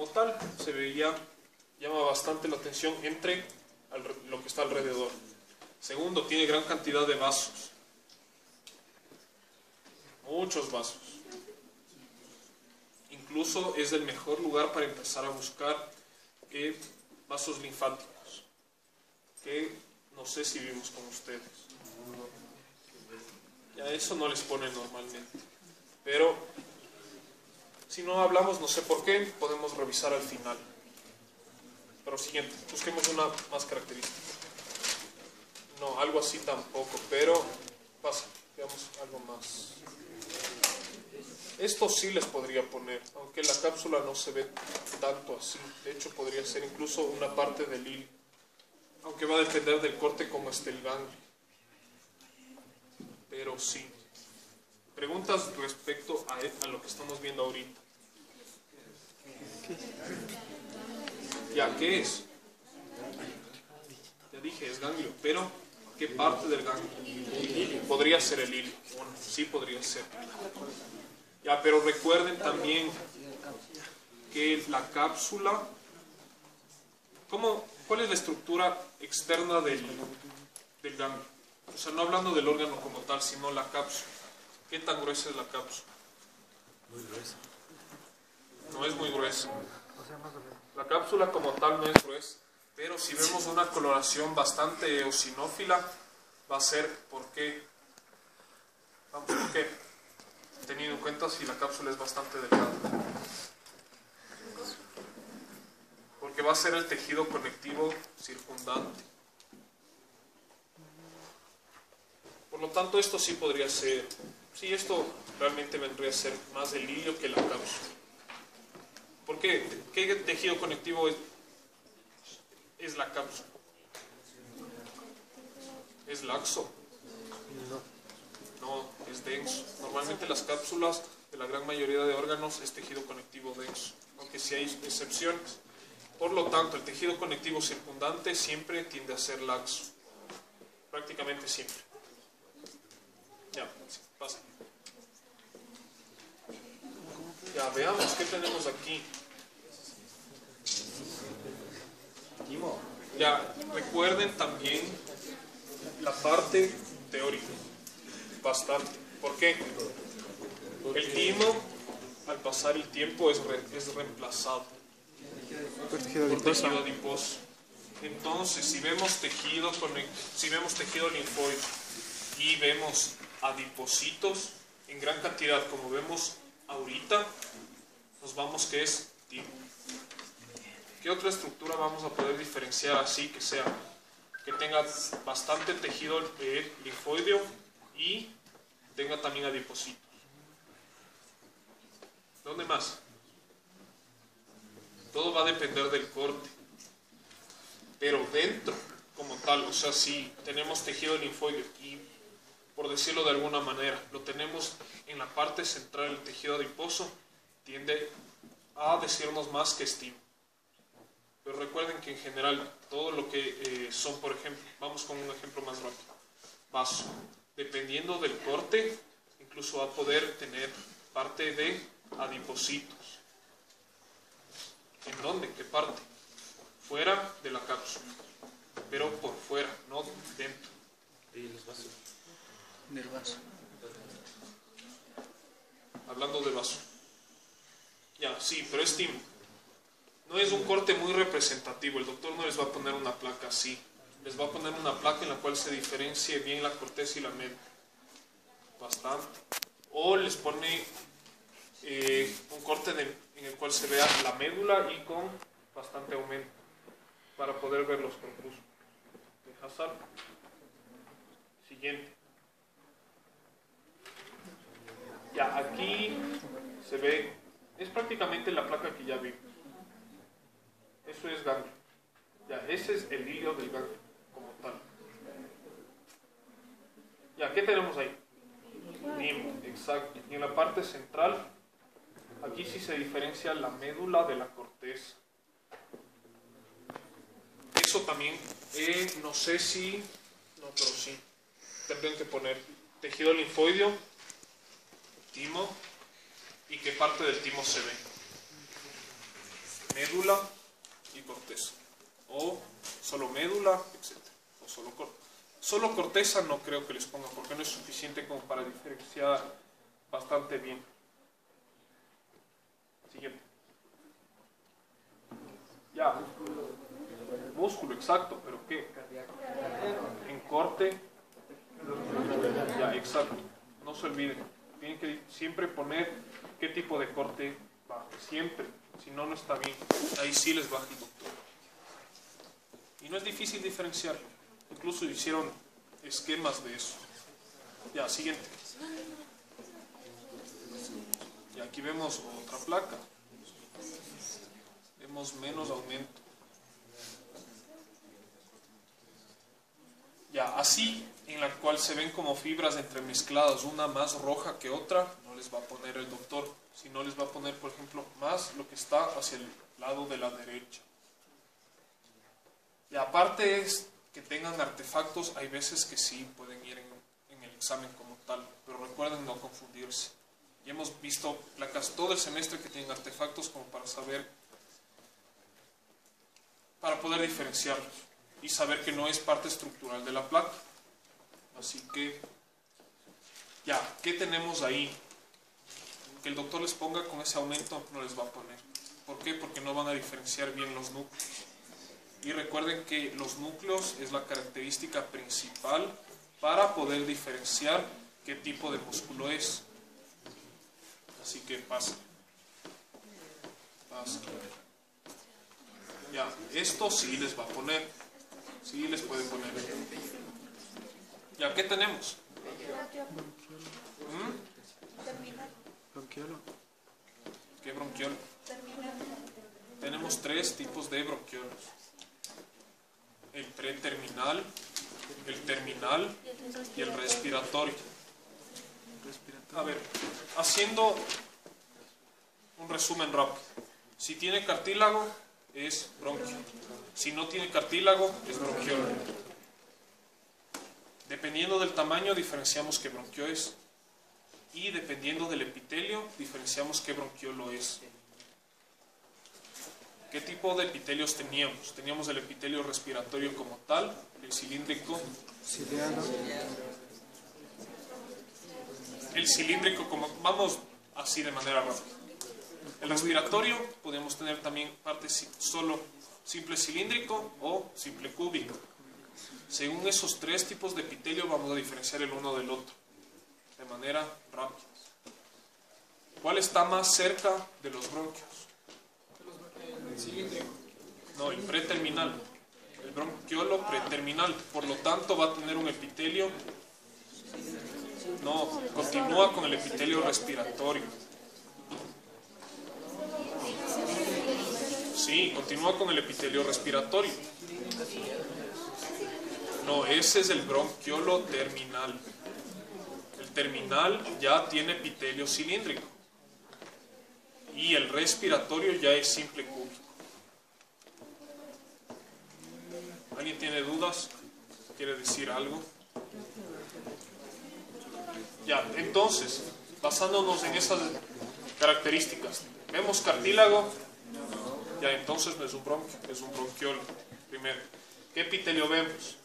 como tal, se veía, llama bastante la atención entre lo que está alrededor. Segundo, tiene gran cantidad de vasos. Muchos vasos. Incluso es el mejor lugar para empezar a buscar vasos linfáticos, que no sé si vimos con ustedes. Ya eso no les pone normalmente. Pero si no hablamos, no sé por qué, podemos revisar al final. Pero siguiente, busquemos una más característica. No, algo así tampoco, pero pasa, veamos algo más. Esto sí les podría poner, aunque la cápsula no se ve tanto así. De hecho, podría ser incluso una parte del hilo, aunque va a depender del corte como esté el ganglio. Pero sí. Preguntas respecto a lo que estamos viendo ahorita. Ya, ¿qué es? Ya dije, es ganglio, pero ¿qué parte del ganglio? Podría ser el hilo. Bueno, sí podría ser. Ya, pero recuerden también que la cápsula, ¿cuál es la estructura externa del ganglio? O sea, no hablando del órgano como tal, sino la cápsula. ¿Qué tan gruesa es la cápsula? Muy gruesa. No es muy gruesa. La cápsula como tal no es gruesa, pero si vemos una coloración bastante eosinófila, va a ser ¿por qué? Vamos, ¿por qué? Teniendo en cuenta si la cápsula es bastante delgada. Porque va a ser el tejido conectivo circundante. Por lo tanto, esto sí podría ser, sí, esto realmente vendría a ser más el hilo que la cápsula. ¿Por qué? ¿Qué tejido conectivo es la cápsula? ¿Es laxo? No, es denso. Normalmente las cápsulas de la gran mayoría de órganos es tejido conectivo denso, aunque sí hay excepciones. Por lo tanto, el tejido conectivo circundante siempre tiende a ser laxo. Prácticamente siempre. Ya, pasa. Ya, veamos qué tenemos aquí. Ya, recuerden también la parte teórica. Bastante. ¿Por qué? El timo, al pasar el tiempo, es reemplazado por tejido adiposo. Entonces, si vemos tejido linfóide y vemos adipocitos en gran cantidad, como vemos ahorita, nos vamos que es timo. ¿Qué otra estructura vamos a poder diferenciar así que tenga bastante tejido linfóideo y tenga también adipocitos? ¿Dónde más? Todo va a depender del corte. Pero dentro, como tal, o sea, si tenemos tejido linfóideo y, por decirlo de alguna manera, lo tenemos en la parte central del tejido adiposo, tiende a decirnos más que es timo. Pero recuerden que en general todo lo que son, por ejemplo, vamos con un ejemplo más rápido, vaso. Dependiendo del corte, incluso va a poder tener parte de adipocitos. ¿En dónde? ¿Qué parte? Fuera de la cápsula, pero por fuera, no dentro. ¿Y los vasos? Del vaso. Hablando de vaso. Ya, sí, pero es timo. No es un corte muy representativo. El doctor no les va a poner una placa así. Les va a poner una placa en la cual se diferencie bien la corteza y la médula. Bastante. O les pone un corte en el cual se vea la médula y con bastante aumento para poder ver los corpúsculos. Deja sal. Siguiente. Ya, aquí se ve, es prácticamente la placa que ya vimos. Eso es ganglio. Ya, ese es el hilo del ganglio como tal. Ya, ¿qué tenemos ahí? Timo, exacto. Y en la parte central, aquí sí se diferencia la médula de la corteza. Eso también, no sé si, no, pero sí. Tendrían que poner tejido linfóideo, timo, y qué parte del timo se ve. médula y corteza, o solo médula, etc. O solo corteza no creo que les ponga, porque no es suficiente como para diferenciar bastante bien. Siguiente. Ya. Músculo, exacto, pero ¿qué? En corte. Ya, exacto. No se olviden. Tienen que siempre poner qué tipo de corte va. Siempre. Si no, no está bien. Ahí sí les baja el doctor. Y no es difícil diferenciarlo. Incluso hicieron esquemas de eso. Ya, siguiente. Y aquí vemos otra placa. Vemos menos aumento. Ya, así, en la cual se ven como fibras entremezcladas, una más roja que otra, no les va a poner el doctor, sino les va a poner, por ejemplo, más lo que está hacia el lado de la derecha. Y aparte es que tengan artefactos, hay veces que sí pueden ir en el examen como tal, pero recuerden no confundirse. Y hemos visto placas todo el semestre que tienen artefactos como para saber, para poder diferenciarlos y saber que no es parte estructural de la placa. Así que, ya, ¿qué tenemos ahí? Que el doctor les ponga con ese aumento no les va a poner. ¿Por qué? Porque no van a diferenciar bien los núcleos. Y recuerden que los núcleos es la característica principal para poder diferenciar qué tipo de músculo es. Así que pasa. Ya, esto sí les va a poner. Sí les puede poner. Ya, ¿qué tenemos? Bronquiolo. ¿Qué bronquiolo? Tenemos 3 tipos de bronquiolos. El preterminal, el terminal y el respiratorio. A ver, haciendo un resumen rápido. Si tiene cartílago, es bronquio. Si no tiene cartílago, es bronquiolo. Dependiendo del tamaño, diferenciamos qué bronquio es. Y dependiendo del epitelio, diferenciamos qué bronquiolo es. ¿Qué tipo de epitelios teníamos? Teníamos el epitelio respiratorio como tal, el cilíndrico. El cilíndrico, como vamos así de manera rápida. El respiratorio, podemos tener también parte solo simple cilíndrico o simple cúbico. Según esos 3 tipos de epitelio, vamos a diferenciar el uno del otro de manera rápida. ¿Cuál está más cerca de los bronquios? El cilíndrico. No, el preterminal. El bronquiolo preterminal. Por lo tanto, va a tener un epitelio. No, continúa con el epitelio respiratorio. Sí, continúa con el epitelio respiratorio. No, ese es el bronquiolo terminal. El terminal ya tiene epitelio cilíndrico. Y el respiratorio ya es simple cúbico. ¿Alguien tiene dudas? ¿Quiere decir algo? Ya, entonces, basándonos en esas características, vemos cartílago, ya entonces no es un bronquio, es un bronquiolo. Primero, ¿qué epitelio vemos?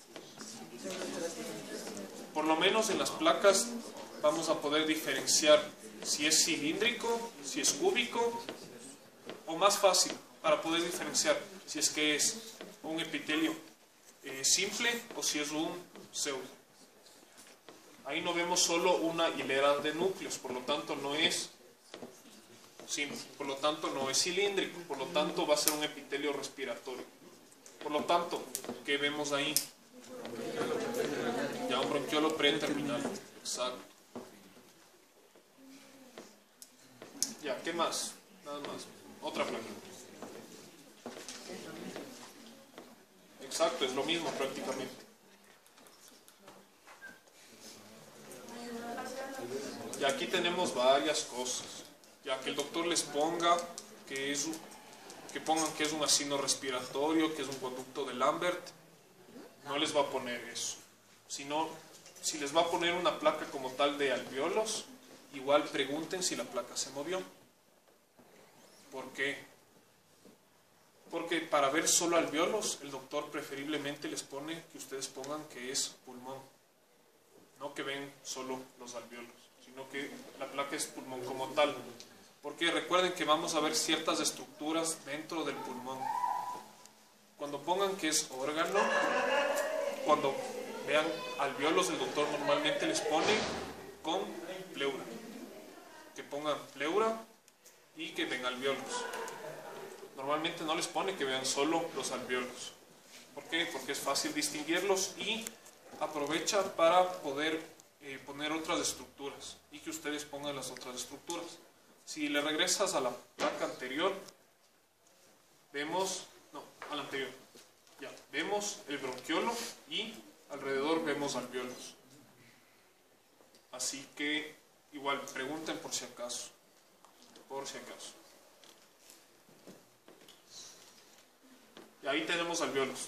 Por lo menos en las placas vamos a poder diferenciar si es cilíndrico, si es cúbico, o más fácil, para poder diferenciar si es que es un epitelio simple o si es un pseudo. Ahí no vemos solo una hilera de núcleos, por lo tanto no es simple, por lo tanto no es cilíndrico, por lo tanto va a ser un epitelio respiratorio. Por lo tanto, ¿qué vemos ahí? Ya un bronquiolo preterminal. Exacto. Ya, ¿qué más? Nada más. Otra placa. Exacto, es lo mismo prácticamente. Y aquí tenemos varias cosas. Ya que el doctor les ponga que pongan que es un asino respiratorio, que es un conducto de Lambert, no les va a poner eso. Sino, si les va a poner una placa como tal de alvéolos, igual pregunten si la placa se movió. ¿Por qué? Porque para ver solo alvéolos, el doctor preferiblemente les pone que ustedes pongan que es pulmón. No que ven solo los alvéolos, sino que la placa es pulmón como tal. Porque recuerden que vamos a ver ciertas estructuras dentro del pulmón. Cuando pongan que es órgano, cuando vean alvéolos, el doctor normalmente les pone con pleura. Que pongan pleura y que ven alvéolos. Normalmente no les pone que vean solo los alvéolos. ¿Por qué? Porque es fácil distinguirlos y aprovecha para poder poner otras estructuras y que ustedes pongan las otras estructuras. Si le regresas a la placa anterior, vemos, no, a la anterior, ya, vemos el bronquiolo y alrededor vemos alvéolos. Así que igual pregunten por si acaso, Y ahí tenemos alvéolos.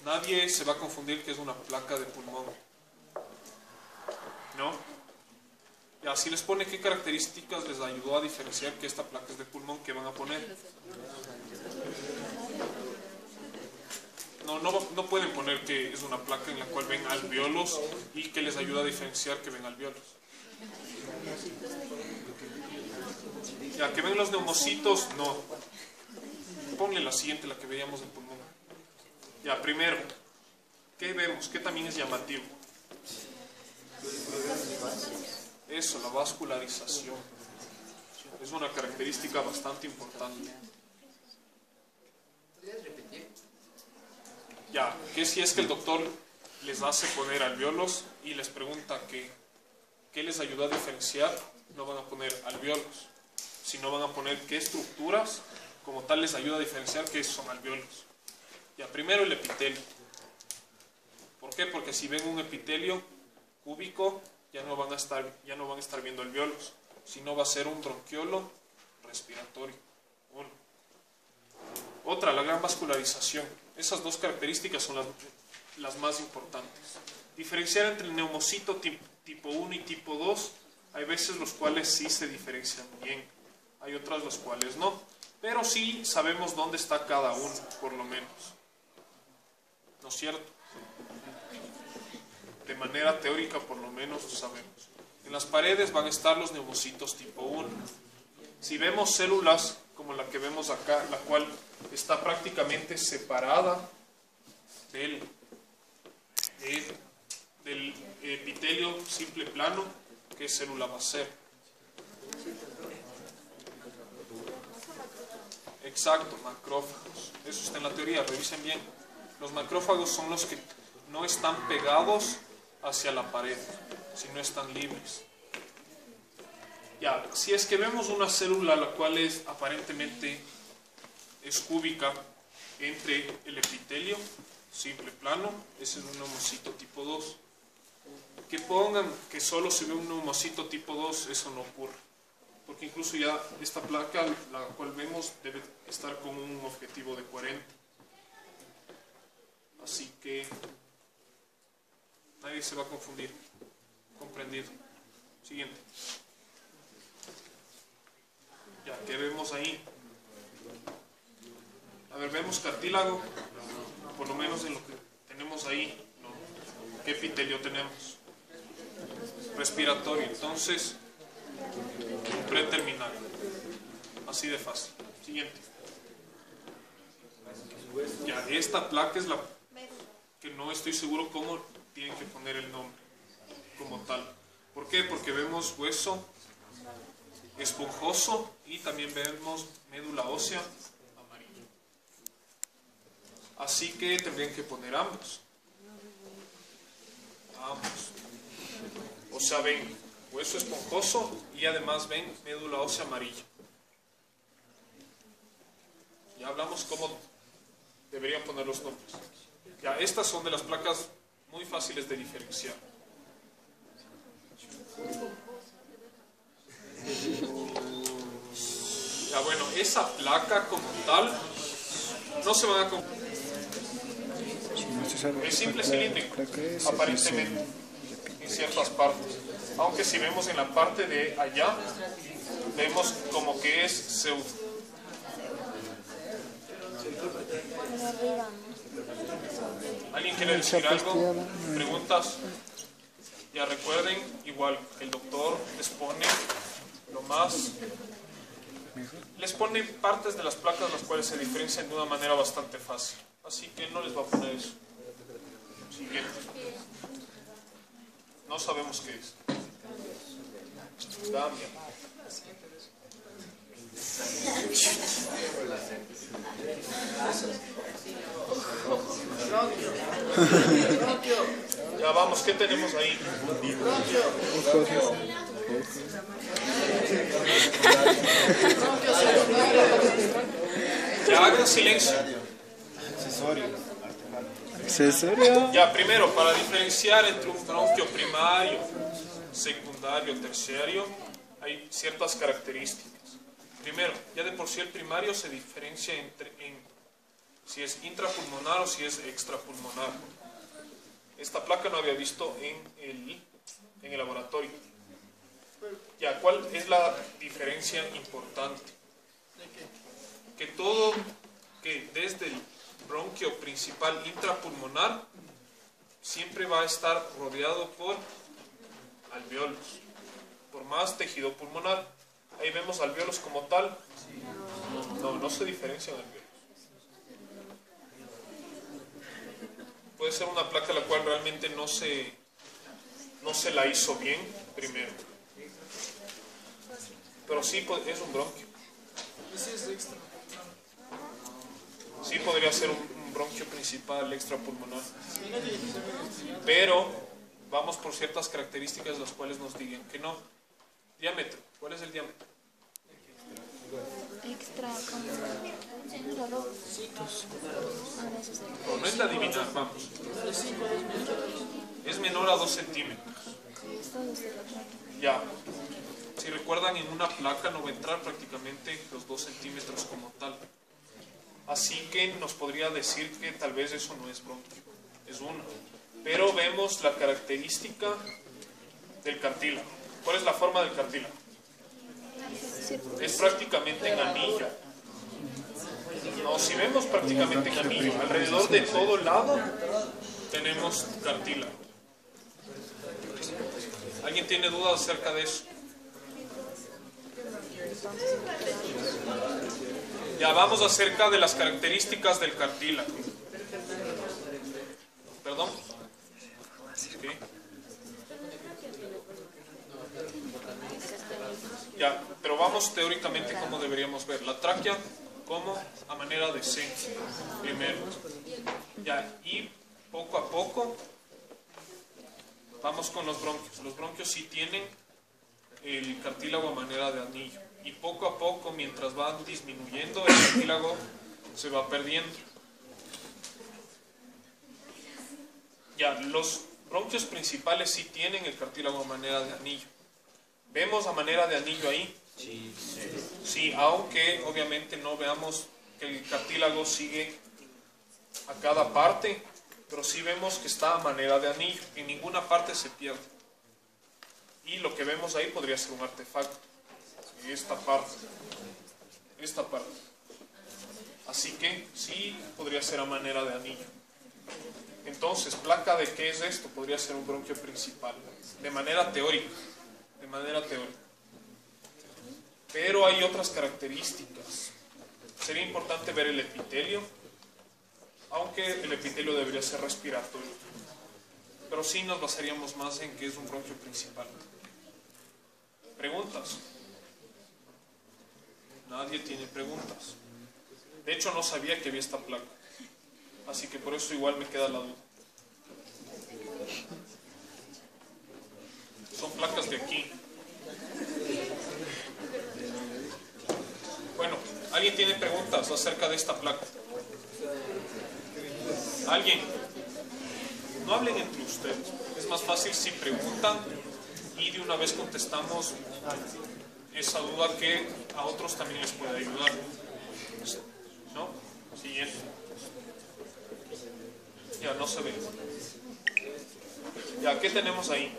Nadie se va a confundir que es una placa de pulmón, ¿no? Y así les pone qué características les ayudó a diferenciar que esta placa es de pulmón, que van a poner. No pueden poner que es una placa en la cual ven alvéolos y que les ayuda a diferenciar que ven alvéolos. Ya, que ven los neumocitos, no. Ponle la siguiente, la que veíamos del pulmón. Ya, primero, ¿qué vemos? ¿Qué también es llamativo? Eso, la vascularización. Es una característica bastante importante. Ya, que si es que el doctor les hace poner alvéolos y les pregunta qué les ayudó a diferenciar, no van a poner alvéolos, sino van a poner qué estructuras como tal les ayuda a diferenciar que son alvéolos. Ya, primero el epitelio. ¿Por qué? Porque si ven un epitelio cúbico, ya no van a estar viendo alvéolos, sino va a ser un bronquiolo respiratorio. Uno. Otra, la gran vascularización. Esas dos características son las más importantes. Diferenciar entre el neumocito tipo 1 y tipo 2, hay veces los cuales sí se diferencian bien, hay otras los cuales no, pero sí sabemos dónde está cada uno, por lo menos. ¿No es cierto? De manera teórica, por lo menos, lo sabemos. En las paredes van a estar los neumocitos tipo 1. Si vemos células como la que vemos acá, la cual está prácticamente separada del epitelio simple plano, ¿qué célula va a ser? Exacto, macrófagos. Eso está en la teoría, revisen bien. Los macrófagos son los que no están pegados hacia la pared, sino están libres. Ya, si es que vemos una célula la cual aparentemente es cúbica entre el epitelio simple plano, ese es un neumocito tipo 2. Que pongan que solo se ve un neumocito tipo 2, eso no ocurre. Porque incluso ya esta placa, la cual vemos, debe estar con un objetivo de 40. Así que nadie se va a confundir. Comprendido. Siguiente. Ya, ¿qué vemos ahí? A ver, vemos cartílago, por lo menos en lo que tenemos ahí, ¿no? ¿Qué epitelio tenemos? Respiratorio, entonces, preterminal. Así de fácil. Siguiente. Ya, esta placa es la que no estoy seguro cómo tienen que poner el nombre, como tal. ¿Por qué? Porque vemos hueso esponjoso y también vemos médula ósea amarillo. Así que tendrían que poner ambos. O sea, ven hueso esponjoso y además ven médula ósea amarilla. Ya hablamos cómo deberían poner los nombres. Ya, estas son de las placas muy fáciles de diferenciar. Ya, bueno, esa placa como tal no se van a confundir. Es simple cilíndrico, aparentemente, en ciertas partes. Aunque si vemos en la parte de allá, vemos como que es pseudo. ¿Alguien quiere decir algo? ¿Preguntas? Ya recuerden, igual el doctor les pone les pone partes de las placas las cuales se diferencian de una manera bastante fácil. Así que no les va a poner eso. Siguiente. No sabemos qué es. Cambia. Ya vamos, ¿qué tenemos ahí? Ya hagan silencio. Accesorio. Ya, primero, para diferenciar entre un bronquio primario, secundario, terciario, hay ciertas características. Primero, ya de por sí el primario se diferencia en si es intrapulmonar o si es extrapulmonar. Esta placa no había visto en el laboratorio. Ya, ¿cuál es la diferencia importante? Que desde el bronquio principal intrapulmonar siempre va a estar rodeado por alvéolos, por más tejido pulmonar. Ahí vemos alvéolos como tal. No se diferencian alvéolos. Puede ser una placa la cual realmente no se la hizo bien primero. Pero sí es un bronquio. Sí podría ser un bronquio principal extrapulmonar. Pero vamos por ciertas características las cuales nos digan que no. Diámetro. ¿Cuál es el diámetro? No es de adivinar, vamos. Es menor a 2 centímetros. Ya. Si recuerdan, en una placa no va a entrar prácticamente los 2 centímetros como tal. Así que nos podría decir que tal vez eso no es bronquio. Es uno. Pero vemos la característica del cartílago. ¿Cuál es la forma del cartílago? Es prácticamente en anillo. No, si vemos prácticamente en anillo, alrededor de todo lado tenemos cartílago. ¿Alguien tiene dudas acerca de eso? Ya vamos acerca de las características del cartílago. ¿Perdón? ¿Qué? Ya, pero vamos teóricamente cómo deberíamos ver. La tráquea como a manera de C, primero. Ya, y poco a poco vamos con los bronquios. Los bronquios sí tienen el cartílago a manera de anillo. Y poco a poco, mientras van disminuyendo, el cartílago se va perdiendo. Ya, los bronquios principales sí tienen el cartílago a manera de anillo. ¿Vemos a manera de anillo ahí? Sí, aunque obviamente no veamos que el cartílago sigue a cada parte, pero sí vemos que está a manera de anillo. En ninguna parte se pierde. Y lo que vemos ahí podría ser un artefacto. Esta parte. Así que sí podría ser a manera de anillo. Entonces, ¿placa de qué es esto? Podría ser un bronquio principal. De manera teórica. Pero hay otras características. Sería importante ver el epitelio, aunque el epitelio debería ser respiratorio. Pero sí nos basaríamos más en que es un bronquio principal. ¿Preguntas? Nadie tiene preguntas. De hecho, no sabía que había esta placa. Así que por eso igual me queda la duda. Son placas de aquí. Bueno, ¿alguien tiene preguntas acerca de esta placa? ¿Alguien? No hablen entre ustedes. Es más fácil si preguntan y de una vez contestamos esa duda que a otros también les puede ayudar. ¿No? Siguiente. Ya, no se ve. Ya, ¿qué tenemos ahí?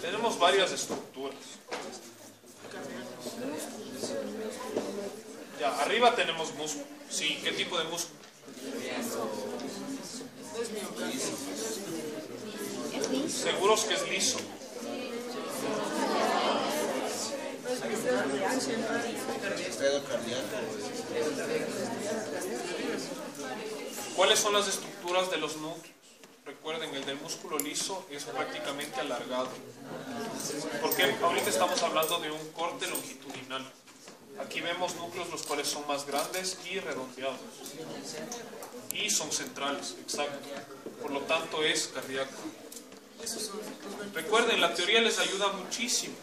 Tenemos varias estructuras. Ya, arriba tenemos músculo. Sí, ¿qué tipo de músculo? Seguros que es liso. ¿Cuáles son las estructuras de los núcleos? Recuerden, el del músculo liso es prácticamente alargado. Porque ahorita estamos hablando de un corte longitudinal. Aquí vemos núcleos los cuales son más grandes y redondeados. Y son centrales, exacto. Por lo tanto es cardíaco. Recuerden, la teoría les ayuda muchísimo.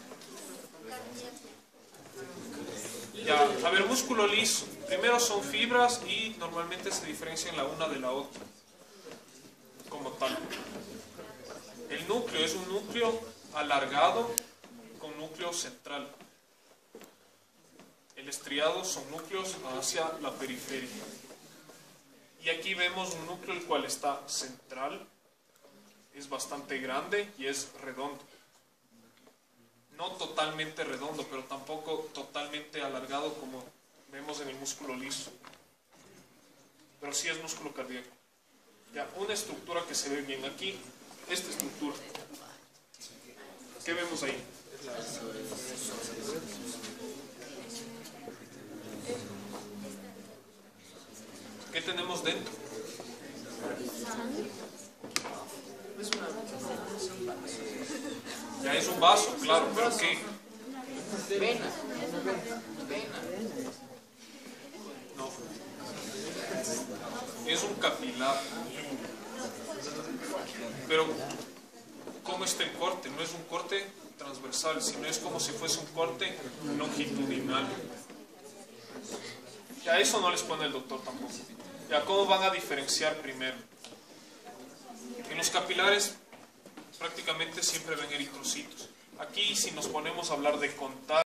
Ya, a ver, músculo liso. Primero son fibras y normalmente se diferencian la una de la otra. Como tal. El núcleo es un núcleo alargado con núcleo central. El estriado son núcleos hacia la periferia. Y aquí vemos un núcleo el cual está central, es bastante grande y es redondo. No totalmente redondo, pero tampoco totalmente alargado como vemos en el músculo liso. Pero sí es músculo cardíaco. Ya, una estructura que se ve bien aquí, esta estructura. ¿Qué vemos ahí? ¿Qué tenemos dentro? Ya es un vaso, claro, pero ¿qué? No. Es un capilar. Pero, ¿cómo está el corte? No es un corte transversal, sino es como si fuese un corte longitudinal. Ya eso no les pone el doctor tampoco. Ya, ¿cómo van a diferenciar primero? En los capilares prácticamente siempre ven eritrocitos. Aquí, si nos ponemos a hablar de contagio,